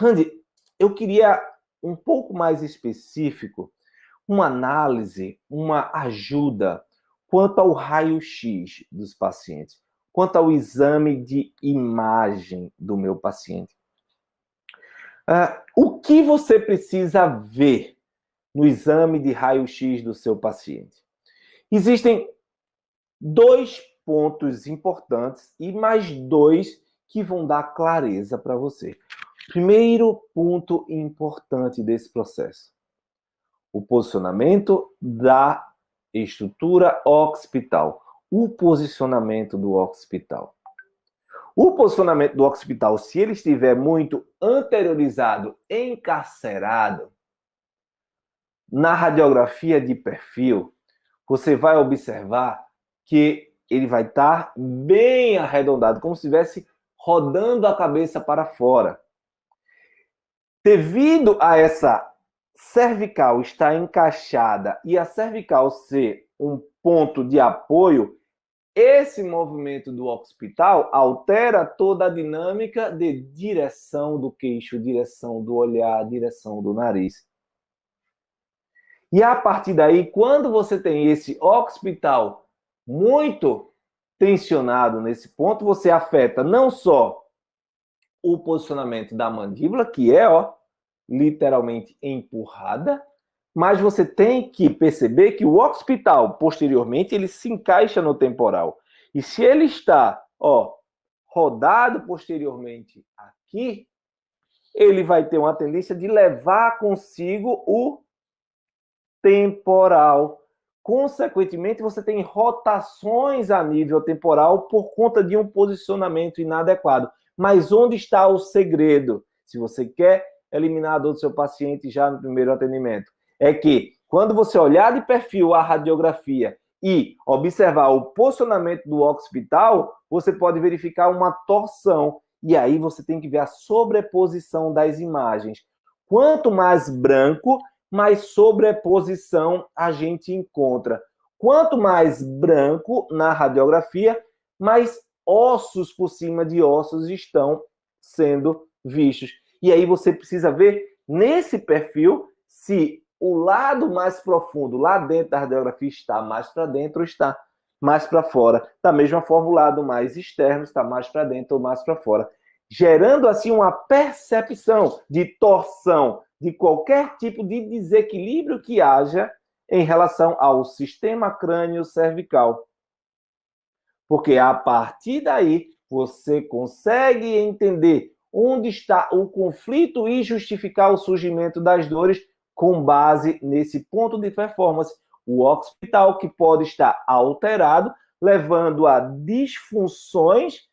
Randy, eu queria um pouco mais específico, uma análise, uma ajuda quanto ao raio-x dos pacientes, quanto ao exame de imagem do meu paciente. O que você precisa ver no exame de raio-x do seu paciente? Existem 2 pontos importantes e mais 2 que vão dar clareza para você. Primeiro ponto importante desse processo: o posicionamento da estrutura occipital, o posicionamento do occipital. O posicionamento do occipital, se ele estiver muito anteriorizado, encarcerado, na radiografia de perfil, você vai observar que ele vai estar bem arredondado, como se estivesse rodando a cabeça para fora. Devido a essa cervical estar encaixada e a cervical ser um ponto de apoio, esse movimento do occipital altera toda a dinâmica de direção do queixo, direção do olhar, direção do nariz. E a partir daí, quando você tem esse occipital muito tensionado nesse ponto, você afeta não só o posicionamento da mandíbula, que é, literalmente empurrada, mas você tem que perceber que o occipital, posteriormente, ele se encaixa no temporal. E se ele está, rodado posteriormente aqui, ele vai ter uma tendência de levar consigo o temporal. Consequentemente, você tem rotações a nível temporal por conta de um posicionamento inadequado. Mas onde está o segredo? Se você quer eliminar a dor do seu paciente já no primeiro atendimento, é que quando você olhar de perfil a radiografia e observar o posicionamento do occipital, você pode verificar uma torção. E aí você tem que ver a sobreposição das imagens. Quanto mais branco, mais sobreposição a gente encontra. Quanto mais branco na radiografia, mais ossos por cima de ossos estão sendo vistos. E aí você precisa ver nesse perfil se o lado mais profundo, lá dentro da radiografia, está mais para dentro ou está mais para fora. Da mesma forma, o lado mais externo está mais para dentro ou mais para fora. Gerando assim uma percepção de torção, de qualquer tipo de desequilíbrio que haja em relação ao sistema crânio-cervical. Porque a partir daí, você consegue entender onde está o conflito e justificar o surgimento das dores com base nesse ponto de performance, o occipital, que pode estar alterado, levando a disfunções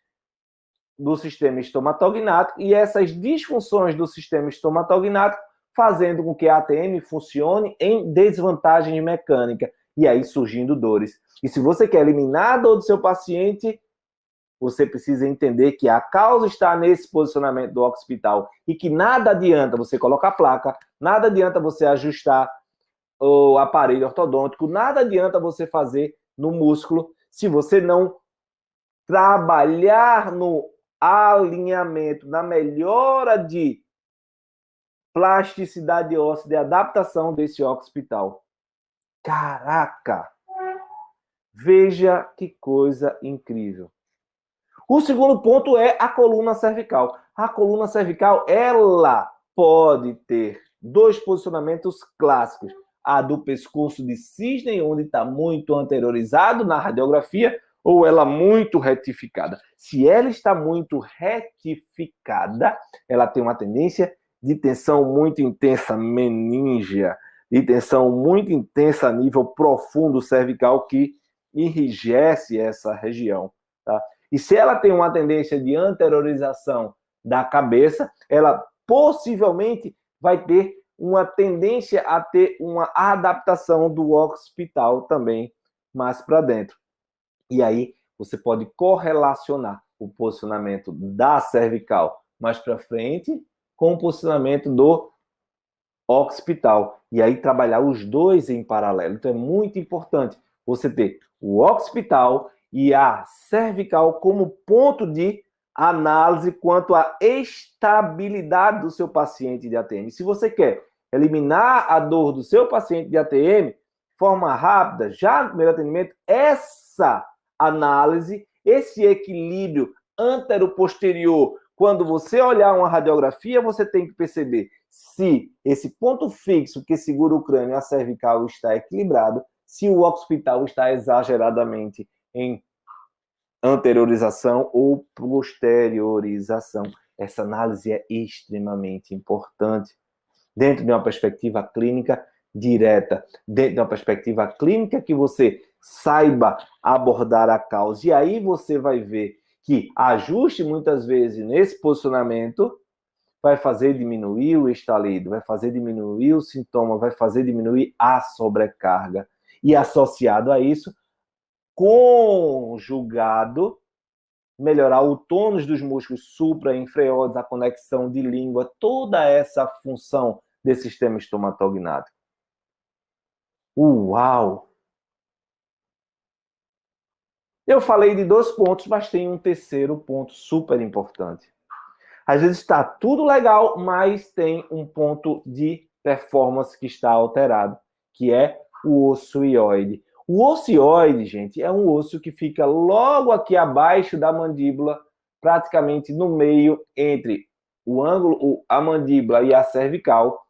do sistema estomatognático, e essas disfunções do sistema estomatognático fazendo com que a ATM funcione em desvantagem mecânica, e aí surgindo dores. E se você quer eliminar a dor do seu paciente, você precisa entender que a causa está nesse posicionamento do occipital e que nada adianta você colocar placa, nada adianta você ajustar o aparelho ortodôntico, nada adianta você fazer no músculo se você não trabalhar no alinhamento, na melhora de plasticidade óssea, de adaptação desse occipital. Caraca! Veja que coisa incrível. O segundo ponto é a coluna cervical. A coluna cervical, ela pode ter 2 posicionamentos clássicos. A do pescoço de cisne, onde está muito anteriorizado na radiografia, ou ela muito retificada. Se ela está muito retificada, ela tem uma tendência de tensão muito intensa meníngea, de tensão muito intensa a nível profundo cervical, que enrijece essa região, tá? E se ela tem uma tendência de anteriorização da cabeça, ela possivelmente vai ter uma tendência a ter uma adaptação do occipital também mais para dentro. E aí você pode correlacionar o posicionamento da cervical mais para frente com o posicionamento do occipital. E aí trabalhar os dois em paralelo. Então é muito importante você ter o occipital e a cervical como ponto de análise quanto à estabilidade do seu paciente de ATM. Se você quer eliminar a dor do seu paciente de ATM de forma rápida, já no primeiro atendimento, essa análise, esse equilíbrio antero-posterior, quando você olhar uma radiografia, você tem que perceber se esse ponto fixo que segura o crânio, a cervical, está equilibrado, se o occipital está exageradamente em anteriorização ou posteriorização. Essa análise é extremamente importante dentro de uma perspectiva clínica direta, dentro de uma perspectiva clínica que você saiba abordar a causa. E aí você vai ver que ajuste muitas vezes nesse posicionamento vai fazer diminuir o estalido, vai fazer diminuir o sintoma, vai fazer diminuir a sobrecarga. E associado a isso, conjugado, melhorar o tônus dos músculos supra e inferiores, a conexão de língua, toda essa função desse sistema estomatognático. Uau! Eu falei de 2 pontos, mas tem um terceiro ponto super importante. Às vezes está tudo legal, mas tem um ponto de performance que está alterado, que é o osso ióide. O osso ióide, gente, é um osso que fica logo aqui abaixo da mandíbula, praticamente no meio entre o ângulo, a mandíbula e a cervical,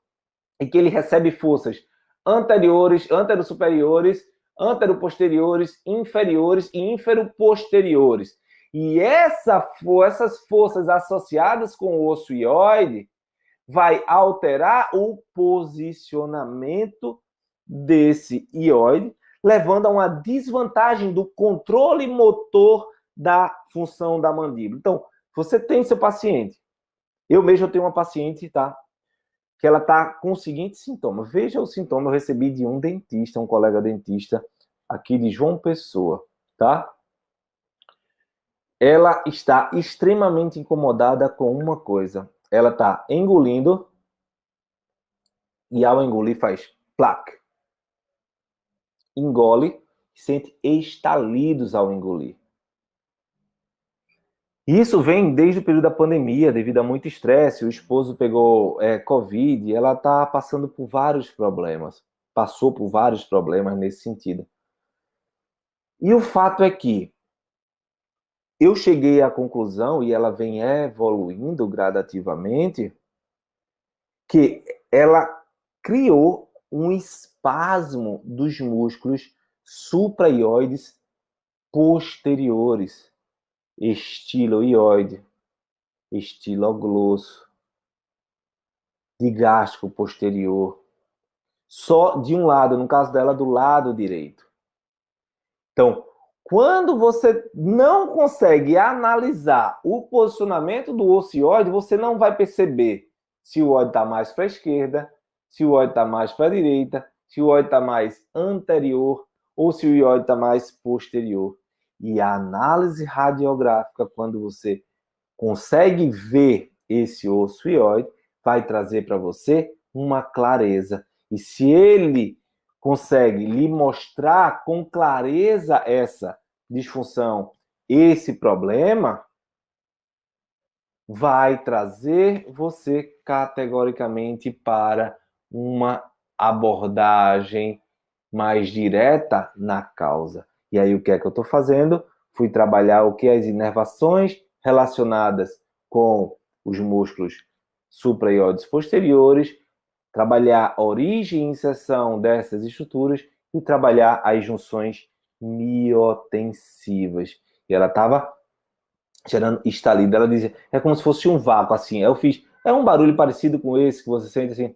e que ele recebe forças anteriores, anterosuperiores, anteroposteriores, inferiores e inferoposteriores. E essas forças associadas com o osso ióide vai alterar o posicionamento desse ióide, levando a uma desvantagem do controle motor da função da mandíbula. Então, você tem seu paciente. Eu mesmo tenho uma paciente, tá? Que ela tá com o seguinte sintoma. Veja o sintoma, eu recebi de um dentista, um colega dentista aqui de João Pessoa, tá? Ela está extremamente incomodada com uma coisa. Ela está engolindo e ao engolir faz plac. Engole e sente estalidos ao engolir. Isso vem desde o período da pandemia, devido a muito estresse. O esposo pegou Covid, ela está passando por vários problemas. Passou por vários problemas nesse sentido. E o fato é que eu cheguei à conclusão, e ela vem evoluindo gradativamente, que ela criou um espasmo dos músculos supraioides posteriores, estiloioide, estiloglosso, digástrico posterior, só de um lado, no caso dela, do lado direito. Então, quando você não consegue analisar o posicionamento do osso ióide, você não vai perceber se o ióide está mais para a esquerda, se o ióide está mais para a direita, se o ióide está mais anterior ou se o ióide está mais posterior. E a análise radiográfica, quando você consegue ver esse osso ióide, vai trazer para você uma clareza. E se ele consegue lhe mostrar com clareza essa disfunção, esse problema, vai trazer você categoricamente para uma abordagem mais direta na causa. E aí o que é que eu estou fazendo? Fui trabalhar o que? As inervações relacionadas com os músculos supraioides posteriores, trabalhar a origem e inserção dessas estruturas e trabalhar as junções miotensivas. E ela estava gerando estalido. Ela dizia, é como se fosse um vácuo, assim. Eu fiz, é um barulho parecido com esse que você sente assim.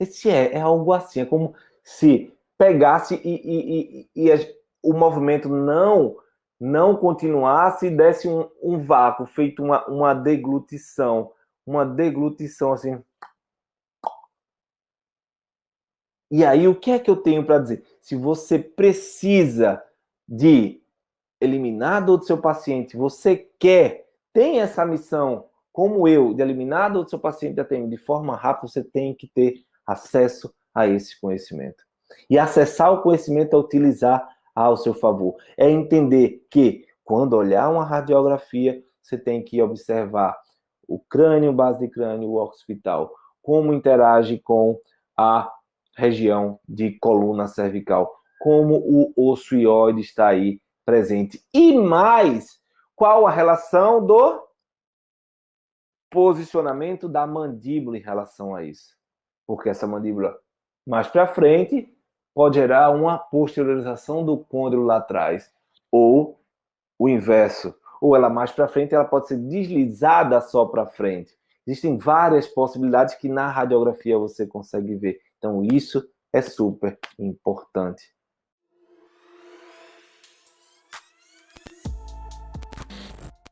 Esse é algo assim, é como se pegasse o movimento não continuasse e desse um vácuo, feito uma deglutição assim. E aí, o que é que eu tenho para dizer? Se você precisa de eliminar a dor do seu paciente, você tem essa missão, como eu, de eliminar a dor do seu paciente de forma rápida, você tem que ter acesso a esse conhecimento. E acessar o conhecimento é utilizar ao seu favor. É entender que quando olhar uma radiografia, você tem que observar o crânio, base de crânio, o occipital, como interage com a região de coluna cervical, como o osso hioide está aí presente. E mais, qual a relação do posicionamento da mandíbula em relação a isso? Porque essa mandíbula mais para frente pode gerar uma posteriorização do côndilo lá atrás, ou o inverso, ou ela mais para frente, ela pode ser deslizada só para frente. Existem várias possibilidades que na radiografia você consegue ver. Então, isso é super importante.